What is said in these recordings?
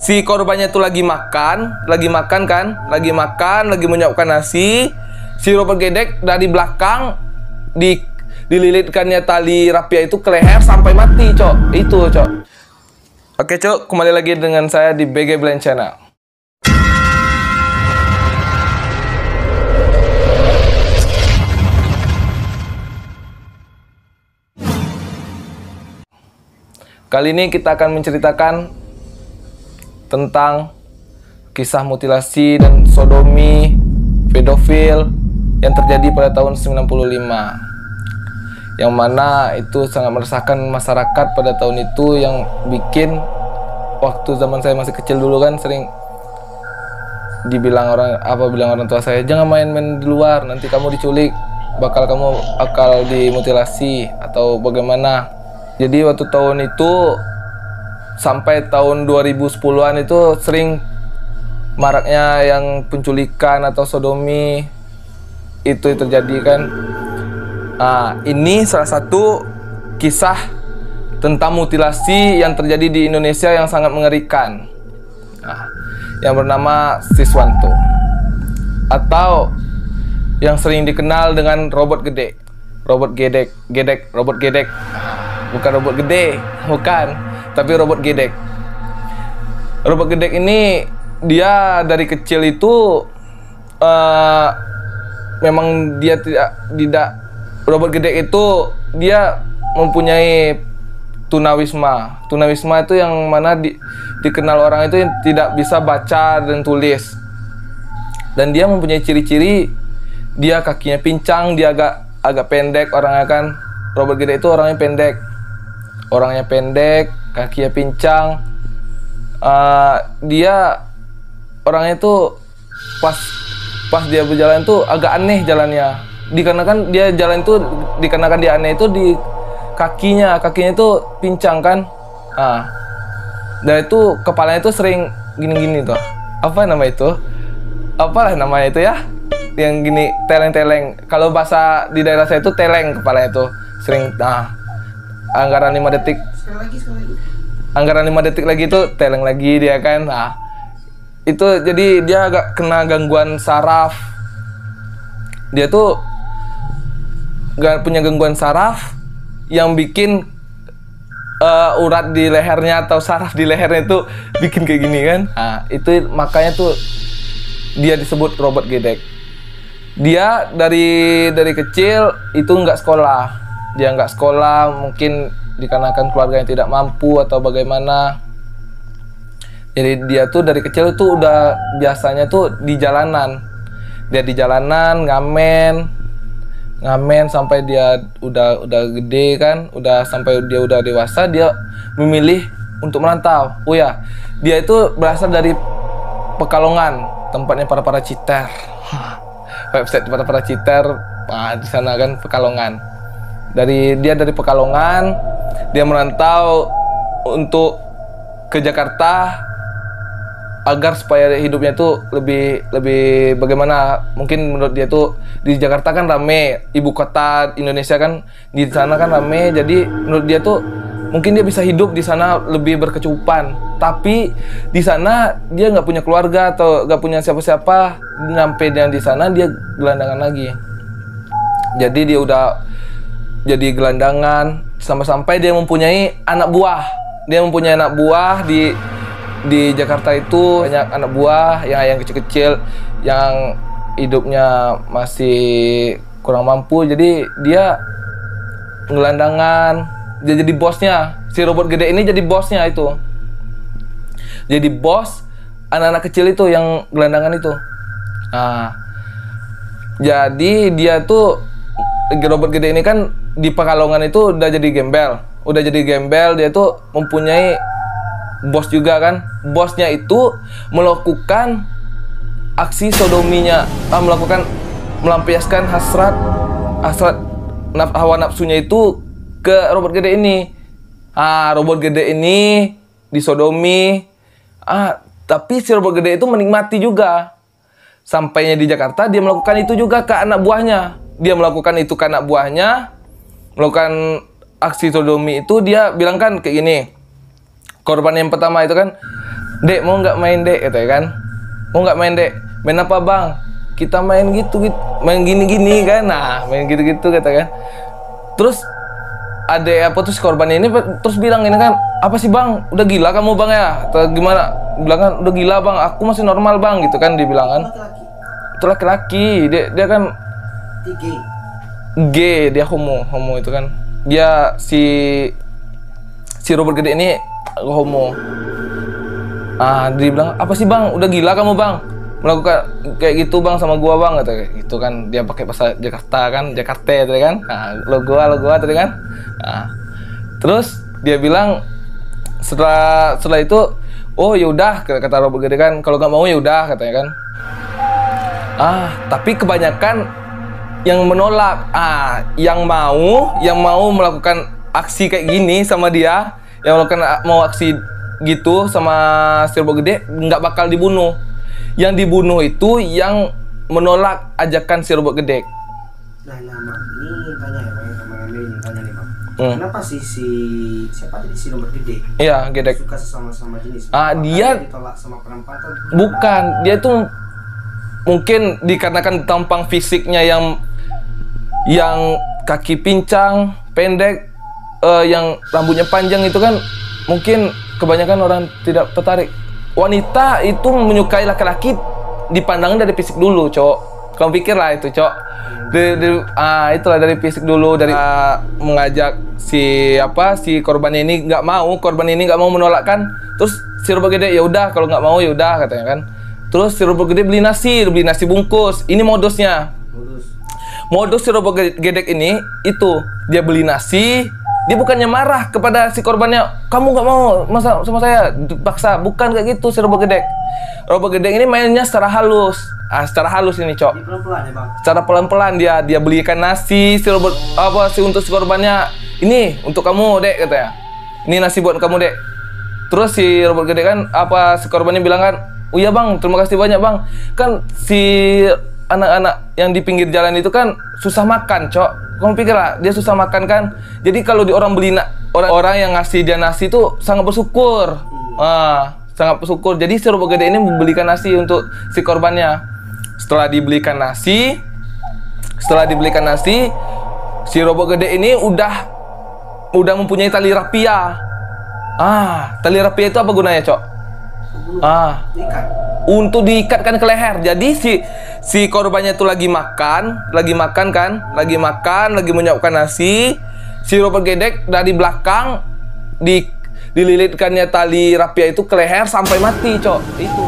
Si korbannya tuh lagi makan kan, lagi menyiapkan nasi. Si Robert Gedek dari belakang dililitkannya tali rapia itu ke leher sampai mati, Cok. Itu, Cok. Oke, Cok, kembali lagi dengan saya di BG Blind Channel. Kali ini kita akan menceritakan tentang kisah mutilasi dan sodomi pedofil yang terjadi pada tahun 95, yang mana itu sangat meresahkan masyarakat pada tahun itu, yang bikin waktu zaman saya masih kecil dulu kan sering bilang orang tua saya, jangan main-main di luar, nanti kamu diculik, kamu bakal dimutilasi atau bagaimana. Jadi waktu tahun itu sampai tahun 2010-an itu sering maraknya yang penculikan atau sodomi itu terjadi kan. Nah, ini salah satu kisah tentang mutilasi yang terjadi di Indonesia yang sangat mengerikan. Nah, yang bernama Siswanto atau yang sering dikenal dengan Robert Gedek. Robert Gedek. Bukan Robert Gede, bukan, tapi Robert Gedek. Robert Gedek ini dia dari kecil itu memang dia tidak Robert Gedek itu dia mempunyai tunawisma. Tunawisma itu yang mana dikenal orang itu yang tidak bisa baca dan tulis. Dan dia mempunyai ciri-ciri, dia kakinya pincang, dia agak pendek orangnya kan. Robert Gedek itu orangnya pendek, kakinya pincang. Dia orangnya tuh pas dia berjalan tuh agak aneh jalannya. Dikarenakan dia jalan tuh dikarenakan dia aneh itu di kakinya tuh pincang kan. Dan itu kepalanya tuh sering gini-gini tuh. Apa nama itu? Apalah namanya itu ya? Yang gini teleng-teleng. Kalau bahasa di daerah saya itu teleng kepalanya tuh. Sering anggaran 5 detik. Sekali lagi. Anggaran 5 detik lagi tuh teleng lagi dia kan. Nah, itu jadi dia agak kena gangguan saraf. Dia tuh punya gangguan saraf yang bikin urat di lehernya atau saraf di lehernya itu bikin kayak gini kan. Nah, itu makanya tuh dia disebut Robert Gedek. Dia dari kecil itu nggak sekolah. Dia nggak sekolah, mungkin dikarenakan keluarga yang tidak mampu atau bagaimana. Jadi dia tuh dari kecil tuh udah biasanya tuh di jalanan. Dia di jalanan ngamen sampai dia udah gede kan, sampai dia udah dewasa, dia memilih untuk merantau. Oh ya, dia itu berasal dari Pekalongan, tempatnya para cheater. Website para cheater, di sana kan Pekalongan. Dia dari Pekalongan, dia merantau untuk ke Jakarta agar supaya hidupnya tuh lebih bagaimana. Mungkin menurut dia tuh di Jakarta kan rame, ibu kota Indonesia kan, di sana kan rame, jadi menurut dia tuh mungkin dia bisa hidup di sana lebih berkecukupan. Tapi di sana dia nggak punya keluarga atau nggak punya siapa-siapa. Sampai dia di sana dia gelandangan lagi. Jadi dia udah jadi gelandangan sampai dia mempunyai anak buah. Dia mempunyai anak buah di Jakarta itu, banyak anak buah yang kecil-kecil yang hidupnya masih kurang mampu. Jadi dia gelandangan, dia jadi bosnya. Si Robert Gedek ini jadi bosnya itu. Jadi bos anak-anak kecil itu yang gelandangan itu. Nah, jadi dia tuh Robert Gedek ini kan di Pekalongan itu udah jadi gembel. Dia tuh mempunyai bos juga kan. Bosnya itu melakukan aksi sodominya, melampiaskan hasrat hawa nafsunya itu ke Robert Gedek ini. Robert Gedek ini disodomi. Tapi si Robert Gedek itu menikmati juga. Sampainya di Jakarta dia melakukan itu juga ke anak buahnya. Dia melakukan itu ke anak buahnya. Melakukan aksi sodomi itu, dia bilang kan kayak gini. Korban yang pertama itu kan "Dek, mau nggak main, Dek?" katanya kan. "Mau nggak main, Dek?" "Main apa, Bang?" "Kita main gitu, main gini-gini kan." Nah, main gitu-gitu kata kan. Terus ada apa tuh si korban ini terus bilang ini kan, "Apa sih, Bang? Udah gila kamu, Bang, ya?" Atau gimana? Bilang kan, "Udah gila, Bang. Aku masih normal, Bang." Gitu kan dibilang kan. Laki-laki. Itu laki-laki. Dia kan Gay. gay, dia homo itu kan. Dia si Robert Gede ini homo. Dia bilang, "Apa sih, Bang? Udah gila kamu, Bang? Melakukan kayak gitu, Bang, sama gua, Bang." Kata gitu kan. Dia pakai bahasa Jakarta kan, Jakarta tadi kan. Lo gua tadi kan. Terus dia bilang setelah itu, "Oh, yaudah," kata Robert Gede kan. "Kalau nggak mau yaudah," katanya kan. Tapi kebanyakan yang menolak. Yang mau melakukan aksi kayak gini sama dia, yang mau aksi gitu sama si Robert Gede, nggak bakal dibunuh. Yang dibunuh itu yang menolak ajakan si Robert Gede. Nah, Bang, ini tanya ya, Bang, sama Amir ini tanya nih, Bang. Kenapa siapa tadi si Robert Gede? Iya, Gede Suka sesama jenis. Dia ditolak sama perempuan atau bukan, dia tuh mungkin dikarenakan tampang fisiknya yang kaki pincang, pendek, yang rambutnya panjang itu kan, mungkin kebanyakan orang tidak tertarik. Wanita itu menyukai laki-laki dipandangin dari fisik dulu, Cok. Kamu pikir lah itu, Cok. Itulah dari fisik dulu, dari mengajak si korban ini nggak mau menolakkan. Terus si Robert Gede, "Ya udah, kalau nggak mau ya udah," katanya kan. Terus si Robert Gede beli nasi bungkus. Ini modusnya. Modus si Robert Gede ini itu dia beli nasi. Dia bukannya marah kepada si korbannya, "Kamu nggak mau masa sama saya dipaksa." Bukan kayak gitu si Robert Gede. Robert Gede ini mainnya secara halus. Secara halus ini, Cok. pelan-pelan ya, Bang? Secara pelan-pelan dia belikan nasi untuk si korbannya. "Ini untuk kamu, Dek," katanya. "Ini nasi buat kamu, Dek." Terus si Robert Gede kan si korbannya bilang kan, "Oh iya, Bang, terima kasih banyak, Bang." Kan si anak-anak yang di pinggir jalan itu kan susah makan, Cok. Kamu pikir lah, dia susah makan kan. Jadi kalau orang orang yang ngasih dia nasi itu sangat bersyukur. Sangat bersyukur. Jadi si Robert Gede ini membelikan nasi untuk si korbannya. Setelah dibelikan nasi, si Robert Gede ini udah mempunyai tali rapia. Tali rapia itu apa gunanya, Cok? Ikan. Untuk diikatkan ke leher. Jadi si korbannya itu lagi makan, lagi menyiapkan nasi. Si Robert Gede dari belakang dililitkannya tali rapia itu ke leher sampai mati, Cok. Itu.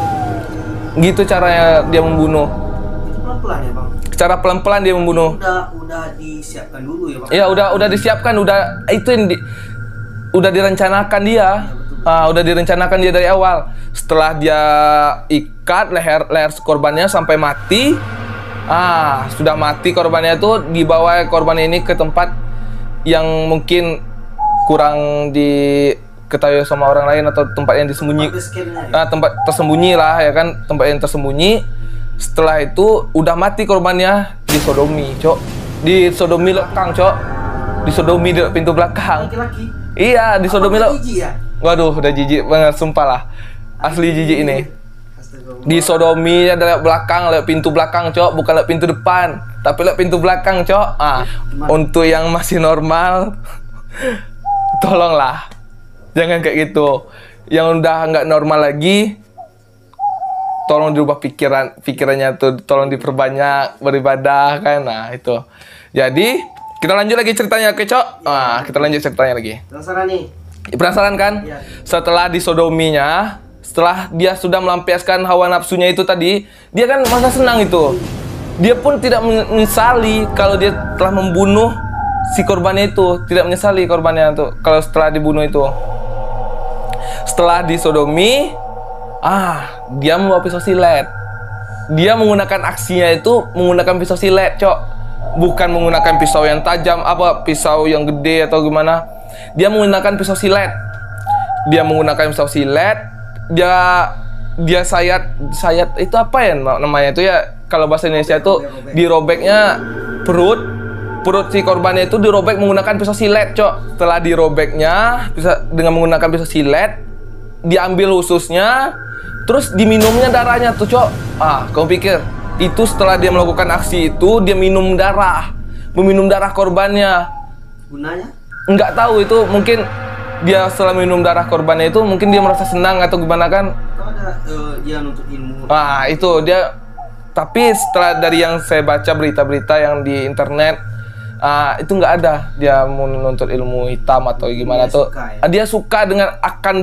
Gitu caranya dia membunuh. Itu pelan-pelan ya, Bang? Secara pelan-pelan dia membunuh. Udah disiapkan dulu ya, Bang? Iya, udah disiapkan, itu yang udah direncanakan dia. Udah direncanakan dia dari awal. Setelah dia ikat leher korbannya sampai mati, sudah mati korbannya itu, dibawa korban ini ke tempat yang mungkin kurang diketahui sama orang lain atau tempat yang disembunyi, tempat tersembunyi lah ya kan, tempat yang tersembunyi. Setelah itu udah mati korbannya, disodomi, Cok. Disodomi belakang, Cok. Disodomi di pintu belakang. Laki-laki? Iya, disodomi lah. Ya? Waduh, udah jijik banget, sumpah lah. Asli jijik ini. Disodomi dari belakang, lewat pintu belakang, Cok. Bukan lewat pintu depan, tapi lewat pintu belakang, Cok. Untuk yang masih normal, tolonglah. Jangan kayak gitu. Yang udah nggak normal lagi, tolong dirubah pikirannya tuh. Tolong diperbanyak beribadah, kan. Nah, itu. Jadi, kita lanjut lagi ceritanya, oke, Cok? Kita lanjut ceritanya lagi. Penasaran nih? Penasaran kan? Ya. Setelah disodominya, setelah dia sudah melampiaskan hawa nafsunya itu tadi, dia kan masa senang itu. Dia pun tidak menyesali kalau dia telah membunuh si korbannya itu. Tidak menyesali korbannya itu kalau setelah dibunuh itu. Setelah disodomi, dia membawa pisau silet. Dia menggunakan aksinya itu menggunakan pisau silet, Cok. Bukan menggunakan pisau yang tajam, pisau yang gede atau gimana. Dia menggunakan pisau silet. Dia sayat itu apa ya namanya itu ya, kalau bahasa Indonesia itu dirobeknya perut si korbannya itu dirobek menggunakan pisau silet, Cok. Setelah dirobeknya dengan menggunakan pisau silet, diambil ususnya, Terus diminumnya darahnya tuh, Cok. Kamu pikir itu setelah dia melakukan aksi itu dia minum darah, meminum darah korbannya. Gunanya? Nggak tahu, itu mungkin dia setelah minum darah korbannya itu mungkin dia merasa senang atau gimana kan? Atau ada dia nuntut ilmu? Itu dia. Tapi setelah dari yang saya baca berita-berita yang di internet, itu nggak ada dia menuntut ilmu hitam atau gimana dia tuh. Suka, ya? Dia suka dengan akan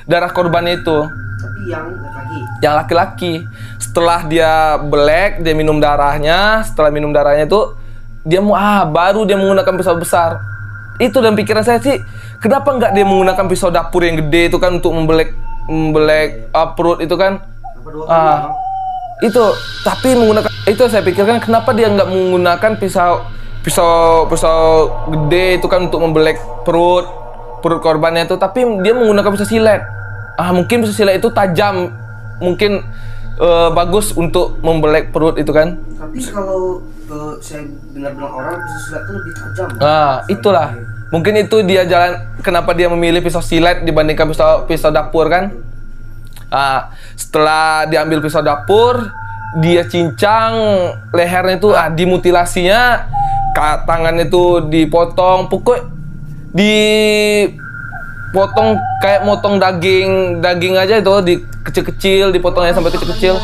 darah korbannya itu. Tapi yang laki-laki? Yang laki-laki. Setelah dia black, dia minum darahnya. Setelah minum darahnya itu dia mau baru dia menggunakan pisau besar. Itu dan pikiran saya sih, kenapa nggak dia menggunakan pisau dapur yang gede itu kan untuk membelek perut itu kan? Apa 2 kali, Bang? Itu, tapi menggunakan itu saya pikirkan kenapa dia nggak menggunakan pisau gede itu kan untuk membelek perut korbannya itu, tapi dia menggunakan pisau silet. Mungkin pisau silet itu tajam, mungkin bagus untuk membelek perut itu kan. Tapi kalau saya dengar bilang orang pisau silet itu lebih tajam. Itulah. Mungkin itu dia kenapa dia memilih pisau silet dibandingkan pisau dapur kan. Setelah diambil pisau dapur, dia cincang lehernya itu, dimutilasinya, tangannya itu dipotong, dipotong kayak motong daging aja itu, kecil-kecil, dipotongnya sampai kecil-kecil.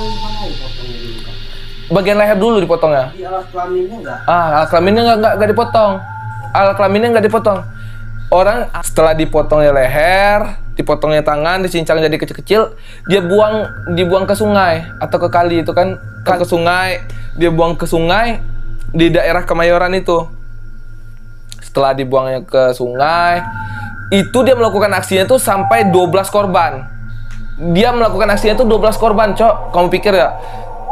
Bagian leher dulu dipotongnya. Di alat kelaminnya enggak? Alat kelaminnya enggak dipotong. Alat kelaminnya enggak dipotong. Orang setelah dipotongnya leher, dipotongnya tangan, dicincang jadi kecil-kecil, dibuang ke sungai atau ke kali itu kan, ke sungai, dia buang ke sungai di daerah Kemayoran itu. Setelah dibuangnya ke sungai, itu dia melakukan aksinya itu sampai 12 korban. Dia melakukan aksinya itu 12 korban, Cok. Kamu pikir ya?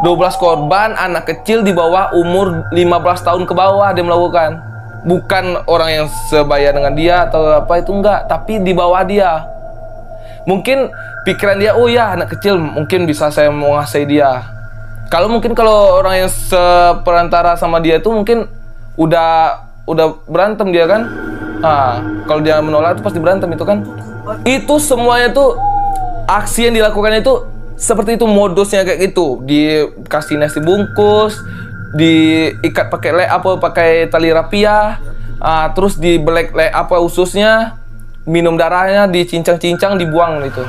12 korban, anak kecil di bawah umur 15 tahun ke bawah dia melakukan. Bukan orang yang sebaya dengan dia atau apa itu enggak, tapi di bawah dia. Mungkin pikiran dia, anak kecil mungkin bisa saya menguasai dia. Kalau orang yang seperantara sama dia itu mungkin udah berantem dia kan. Kalau dia menolak itu pasti berantem itu kan. Itu semuanya tuh aksi yang dilakukan itu seperti itu, modusnya kayak gitu. Dikasih nasi bungkus, diikat pakai tali rapiah, terus dibelek ususnya, minum darahnya, dicincang-cincang, dibuang itu.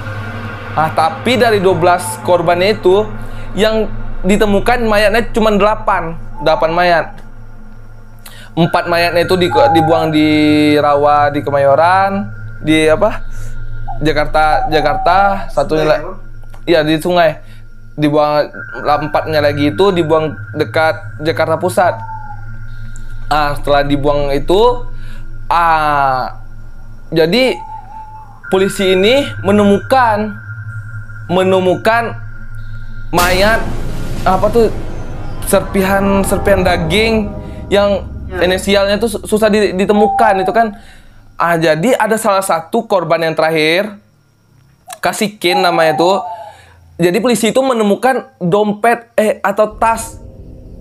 Tapi dari 12 korbannya itu yang ditemukan mayatnya cuma 8 mayat. 4 mayatnya itu dibuang di rawa di Kemayoran, di Jakarta, satunya di sungai. Dibuang 4-nya lagi itu dibuang dekat Jakarta Pusat. Setelah dibuang itu, jadi polisi ini menemukan mayat serpihan daging yang inisialnya itu susah ditemukan itu kan. Jadi ada salah satu korban yang terakhir, Kasikin namanya itu. Jadi polisi itu menemukan dompet atau tas.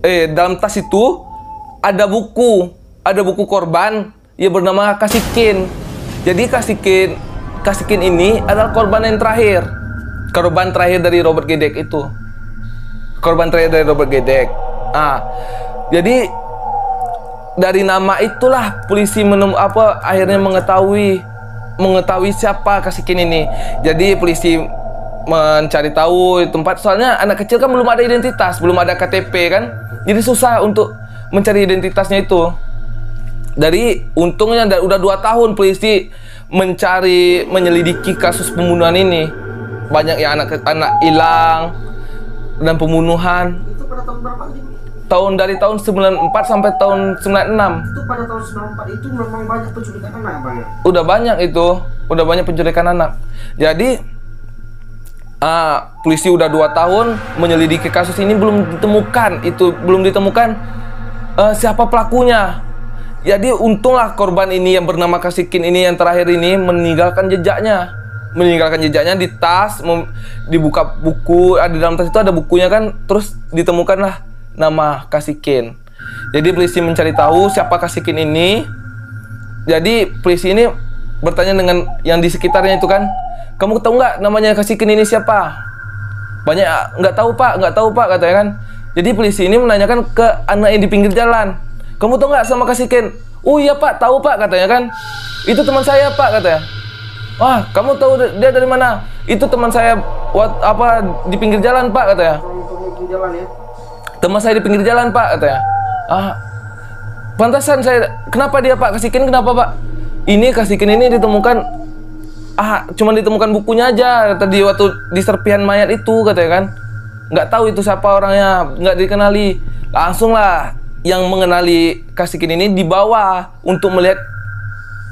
Dalam tas itu ada buku korban yang bernama Kasikin. Jadi Kasikin ini adalah korban yang terakhir. Korban terakhir dari Robert Gedek itu. Jadi dari nama itulah polisi akhirnya mengetahui siapa Kasikin ini. Jadi polisi mencari tahu tempat, soalnya anak kecil kan belum ada identitas, belum ada KTP kan, jadi susah untuk mencari identitasnya itu. Dari untungnya udah 2 tahun polisi menyelidiki kasus pembunuhan ini. Banyak ya anak hilang dan pembunuhan. Itu pada tahun berapa sih? Dari tahun 94 sampai tahun 96. Itu pada tahun 94 itu memang banyak penculikan anak, Bang ya? Udah banyak penculikan anak. Jadi polisi udah 2 tahun menyelidiki kasus ini, belum ditemukan siapa pelakunya. Jadi untunglah korban ini yang bernama Kasikin ini yang terakhir ini meninggalkan jejaknya di tas, dibuka buku, di dalam tas itu ada bukunya kan, terus ditemukanlah nama Kasikin. Jadi polisi mencari tahu siapa Kasikin ini. Jadi polisi ini bertanya dengan yang di sekitarnya itu kan, kamu tahu nggak namanya Kasikin ini siapa? Banyak nggak tahu pak katanya kan. Jadi polisi ini menanyakan ke anak yang di pinggir jalan, kamu tahu nggak sama Kasikin? Oh iya pak, tahu pak katanya kan. Itu teman saya pak katanya. Wah, kamu tahu dia dari mana? Itu teman saya di pinggir jalan pak katanya. Teman saya di pinggir jalan pak katanya. Pantasan saya, kenapa dia pak? Kasikin kenapa pak? Ini Kasikin ini ditemukan, cuma ditemukan bukunya aja tadi waktu di serpihan mayat itu katanya kan. Nggak tahu itu siapa orangnya, nggak dikenali. Langsung lah yang mengenali Kasikin ini dibawa untuk melihat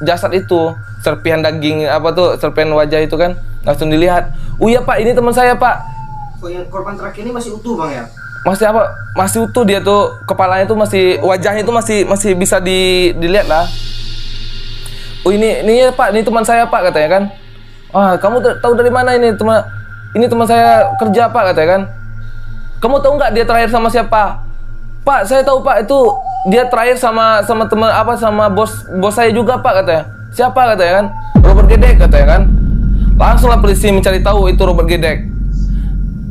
jasad itu, serpihan daging serpihan wajah itu kan, langsung dilihat. Oh iya pak, ini teman saya pak. Oh, yang korban terakhir ini masih utuh bang ya? Masih utuh dia tuh, kepalanya tuh masih, wajahnya itu masih bisa dilihat lah. Oh ini ya pak, ini teman saya pak katanya kan. Kamu tahu dari mana ini teman? Ini teman saya kerja pak katanya kan. Kamu tahu nggak dia terakhir sama siapa? Pak, saya tahu pak, itu dia terakhir sama teman sama bos saya juga pak katanya. Siapa katanya kan? Robert Gedek katanya kan. Langsunglah polisi mencari tahu itu Robert Gedek.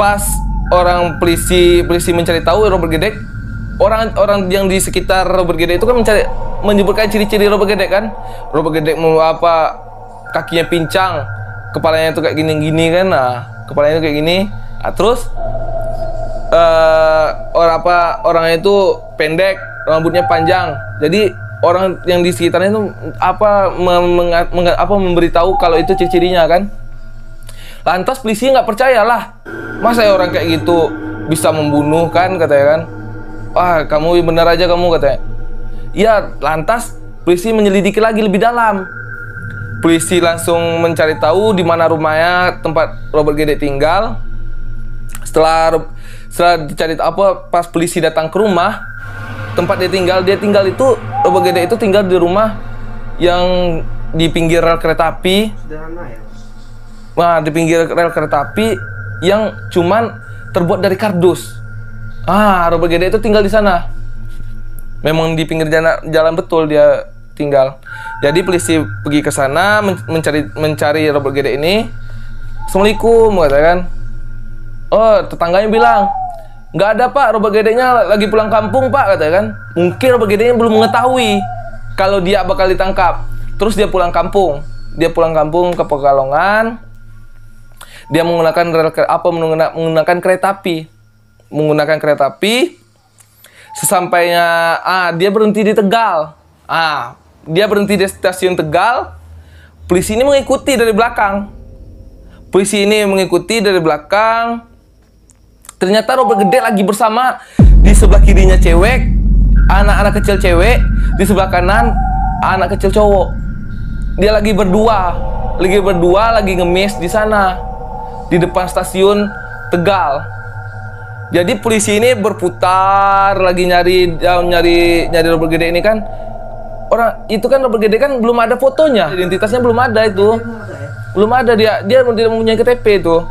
Pas orang polisi mencari tahu Robert Gedek, orang yang di sekitar Robert Gedek itu kan menyebutkan ciri-ciri Robert Gedek kan. Robert Gedek kakinya pincang, kepalanya itu kayak gini-gini kan. Kepalanya itu kayak gini. Terus orangnya itu pendek, rambutnya panjang. Jadi orang yang di sekitarnya itu memberitahu kalau itu ciri-cirinya kan. Lantas polisi nggak percayalah, masa ya orang kayak gitu bisa membunuh kan katanya kan. Kamu benar aja kamu katanya. Iya, lantas polisi menyelidiki lagi lebih dalam. Polisi langsung mencari tahu di mana rumahnya tempat Robert Gedek tinggal. Setelah dicari pas polisi datang ke rumah tempat dia tinggal itu, Robert Gedek itu tinggal di rumah yang di pinggir rel kereta api. Sederhana ya? Di pinggir rel kereta api yang cuman terbuat dari kardus. Robert Gedek itu tinggal di sana. Memang di pinggir jalan betul dia tinggal. Jadi polisi pergi ke sana mencari Robert Gedek ini. Assalamualaikum katakan. Tetangganya bilang, nggak ada pak, Robert Gedeknya lagi pulang kampung pak katanya kan. Mungkin Robert Gedeknya belum mengetahui kalau dia bakal ditangkap. Terus dia pulang kampung ke Pekalongan. Dia menggunakan kereta api. Sesampainya dia berhenti di Tegal. Dia berhenti di stasiun Tegal. Polisi ini mengikuti dari belakang. Ternyata Robert Gedek lagi bersama, di sebelah kirinya cewek, anak-anak kecil cewek, di sebelah kanan anak kecil cowok. Dia lagi berdua lagi ngemis di sana, di depan stasiun Tegal. Jadi polisi ini berputar lagi nyari Robert Gedek ini kan. Orang itu kan Robert Gedek kan belum ada fotonya, identitasnya belum ada itu. Belum ada dia tidak mempunyai KTP itu.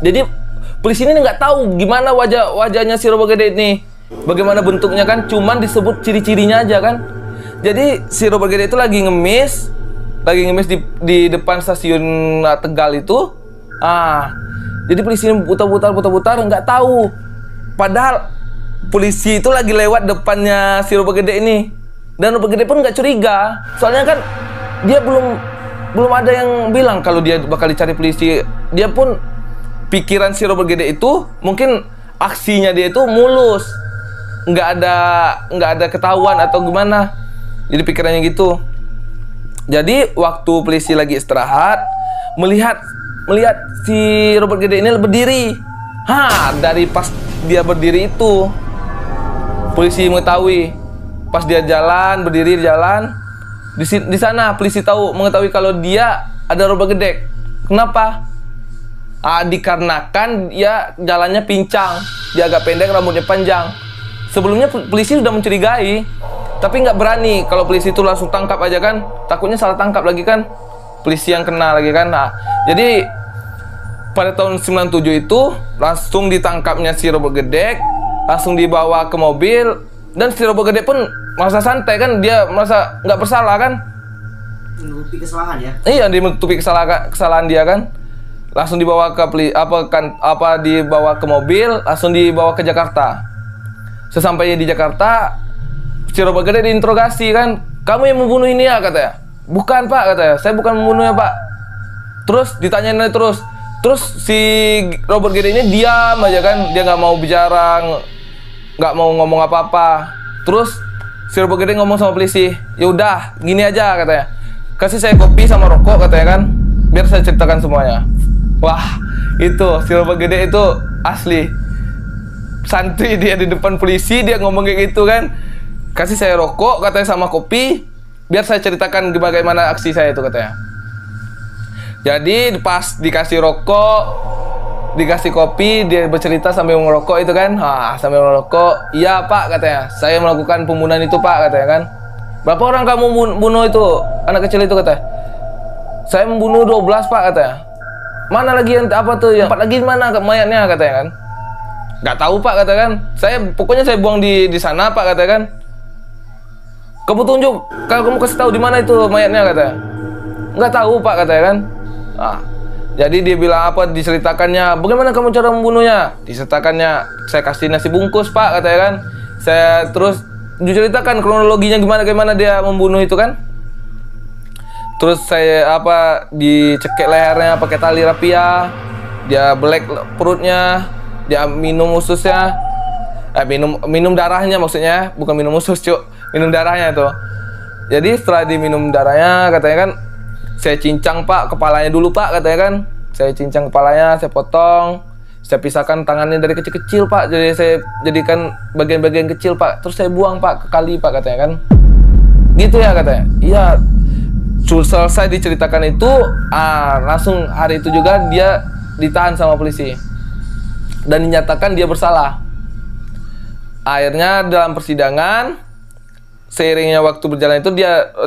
Jadi polisi ini nggak tahu gimana wajahnya si Robert Gedek ini, bagaimana bentuknya kan, cuman disebut ciri-cirinya aja kan. Jadi si Robert Gedek itu lagi ngemis di depan stasiun Tegal itu. Jadi polisi ini putar-putar nggak tahu. Padahal polisi itu lagi lewat depannya si Robert Gedek ini, dan Robert Gedek pun nggak curiga, soalnya kan dia belum ada yang bilang kalau dia bakal dicari polisi. Dia pun pikiran si Robert Gedek itu mungkin aksinya dia itu mulus, nggak ada ketahuan atau gimana. Jadi pikirannya gitu. Jadi waktu polisi lagi istirahat, melihat si Robert Gedek ini berdiri. Dari pas dia berdiri itu, polisi mengetahui. Pas dia berdiri di jalan, di sana polisi mengetahui kalau dia ada Robert Gedek. Kenapa? Dikarenakan dia jalannya pincang, dia agak pendek, rambutnya panjang. Sebelumnya polisi sudah mencurigai, tapi nggak berani. Kalau polisi itu langsung tangkap aja kan, takutnya salah tangkap lagi kan, polisi yang kena lagi kan. Jadi pada tahun 97 itu langsung ditangkapnya si Robert Gedek, langsung dibawa ke mobil, dan si Robert Gedek pun merasa santai kan, dia merasa nggak bersalah kan. menutupi kesalahan ya. Iya, dia menutupi kesalahan dia kan. Langsung dibawa ke dibawa ke mobil, langsung dibawa ke Jakarta. Sesampainya di Jakarta, si Robert Gede diinterogasi kan, kamu yang membunuh ini ya katanya. Bukan Pak katanya, saya bukan membunuhnya Pak. Terus ditanyain terus si Robert Gede ini diam aja kan, dia nggak mau bicara, nggak mau ngomong apa-apa. Terus si Robert Gede ngomong sama polisi, ya udah gini aja katanya, kasih saya kopi sama rokok katanya kan, biar saya ceritakan semuanya. Wah, itu si Robert Gede itu asli santuy, dia di depan polisi dia ngomong kayak gitu kan, kasih saya rokok katanya sama kopi, biar saya ceritakan bagaimana aksi saya itu katanya. Jadi pas dikasih rokok, dikasih kopi, dia bercerita sambil ngerokok itu kan, sambil ngerokok, iya Pak katanya, saya melakukan pembunuhan itu Pak katanya kan. Berapa orang kamu bunuh itu anak kecil itu katanya? Saya membunuh 12 Pak katanya. Mana lagi yang apa tuh yang 4 lagi mana mayatnya katanya kan? Nggak tahu Pak katanya kan. Pokoknya saya buang di sana Pak katanya kan. Kamu tunjuk, kalau kamu kasih tahu di mana itu mayatnya katanya. Nggak tahu Pak katanya kan. Jadi dia bilang apa, diceritakannya, bagaimana kamu cara membunuhnya? Diceritakannya, saya kasih nasi bungkus Pak katanya kan. Saya terus diceritakan kronologinya gimana dia membunuh itu kan. Terus saya dicekek lehernya pakai tali rapia, dia belek perutnya, dia minum ususnya, minum darahnya maksudnya, bukan minum usus cuk, minum darahnya itu. Jadi setelah diminum darahnya katanya kan, saya cincang Pak kepalanya dulu Pak katanya kan, saya cincang kepalanya, saya potong, saya pisahkan tangannya dari kecil-kecil Pak, jadi saya jadikan bagian-bagian kecil Pak, terus saya buang Pak ke kali Pak katanya kan, gitu ya katanya. Iya. Selesai diceritakan itu, langsung hari itu juga dia ditahan sama polisi dan dinyatakan dia bersalah. Akhirnya dalam persidangan, seiringnya waktu berjalan itu,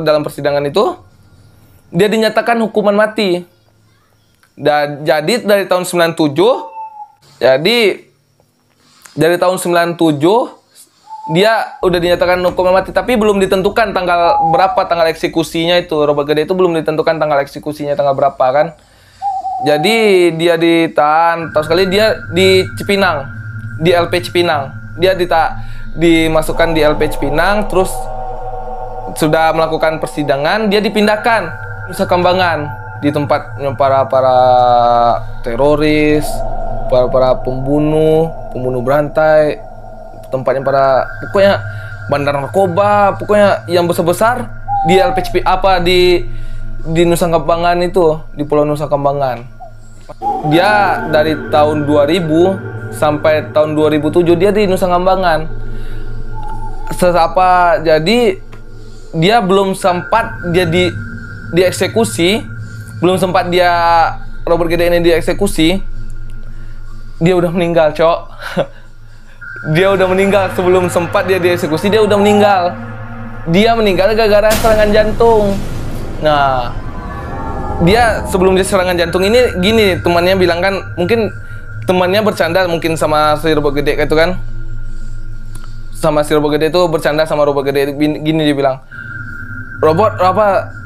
dalam persidangan itu dia dinyatakan hukuman mati. Dan jadi dari tahun 97, dari tahun 97 dia udah dinyatakan hukuman mati, tapi belum ditentukan tanggal berapa tanggal eksekusinya itu. Robert Gede itu belum ditentukan tanggal eksekusinya tanggal berapa kan. Jadi dia ditahan, tahu sekali dia di Cipinang, di LP Cipinang. Dia dimasukkan di LP Cipinang, terus sudah melakukan persidangan, dia dipindahkan Nusa Kambangan di tempatnya para teroris, para pembunuh berantai, tempatnya pokoknya bandar narkoba, pokoknya yang besar-besar di LPCP di Nusa Kambangan itu, di Pulau Nusa Kambangan. Dia dari tahun 2000 sampai tahun 2007 dia di Nusa Kambangan. Jadi dia belum sempat dia dieksekusi, belum sempat Robert Gede ini dieksekusi, dia udah meninggal, cok. Dia udah meninggal sebelum sempat dia dieksekusi, dia udah meninggal. Dia meninggal gara-gara serangan jantung. Nah, dia sebelum dia serangan jantung ini gini, temannya bilang kan, mungkin temannya bercanda mungkin sama si Robert Gede gitu kan. Sama si Robert Gede itu bercanda sama Robert Gede, gini dia bilang, Robert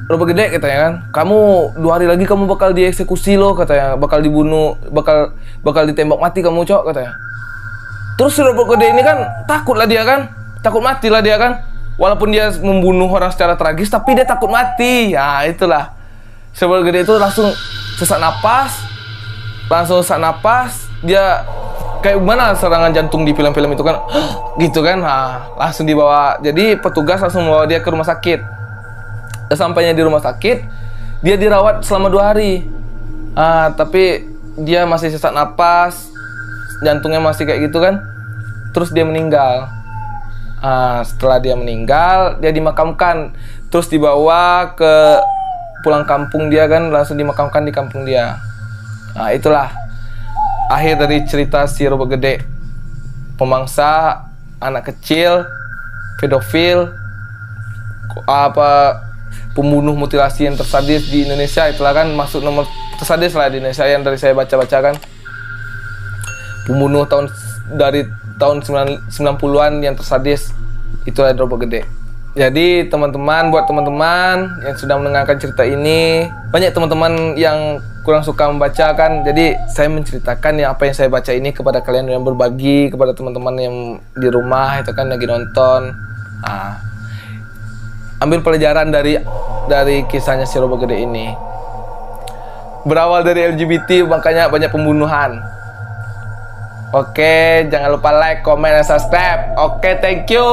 Gede katanya kan, kamu 2 hari lagi kamu bakal dieksekusi loh katanya, bakal dibunuh, bakal ditembak mati kamu cok katanya. Terus si Robert Gede ini kan takut mati lah dia kan, walaupun dia membunuh orang secara tragis, tapi dia takut mati. Ya itulah, si Robert Gede itu langsung sesak napas, dia kayak gimana serangan jantung di film-film itu kan, gitu kan, langsung dibawa. Jadi petugas langsung membawa dia ke rumah sakit. Sampainya di rumah sakit, dia dirawat selama 2 hari. Tapi dia masih sesak napas, jantungnya masih kayak gitu kan. Terus dia meninggal. Setelah dia meninggal, dia dimakamkan. Terus dibawa ke pulang kampung dia kan, langsung dimakamkan di kampung dia. Itulah akhir dari cerita si Robert Gede. Pemangsa, anak kecil, pedofil, pembunuh mutilasi yang tersadis di Indonesia. Itulah kan masuk nomor tersadis lah di Indonesia yang dari saya baca-baca kan. Pembunuh dari tahun 90-an yang tersadis, itulah Robert Gede. Jadi teman-teman, buat teman-teman yang sudah mendengarkan cerita ini, banyak teman-teman yang kurang suka membaca kan. Jadi saya menceritakan ya apa yang saya baca ini kepada kalian yang berbagi, kepada teman-teman yang di rumah itu kan lagi nonton. Nah, ambil pelajaran dari kisahnya si Robot Gede ini. Berawal dari LGBT makanya banyak pembunuhan. Oke, jangan lupa like, comment, dan subscribe. Oke, thank you.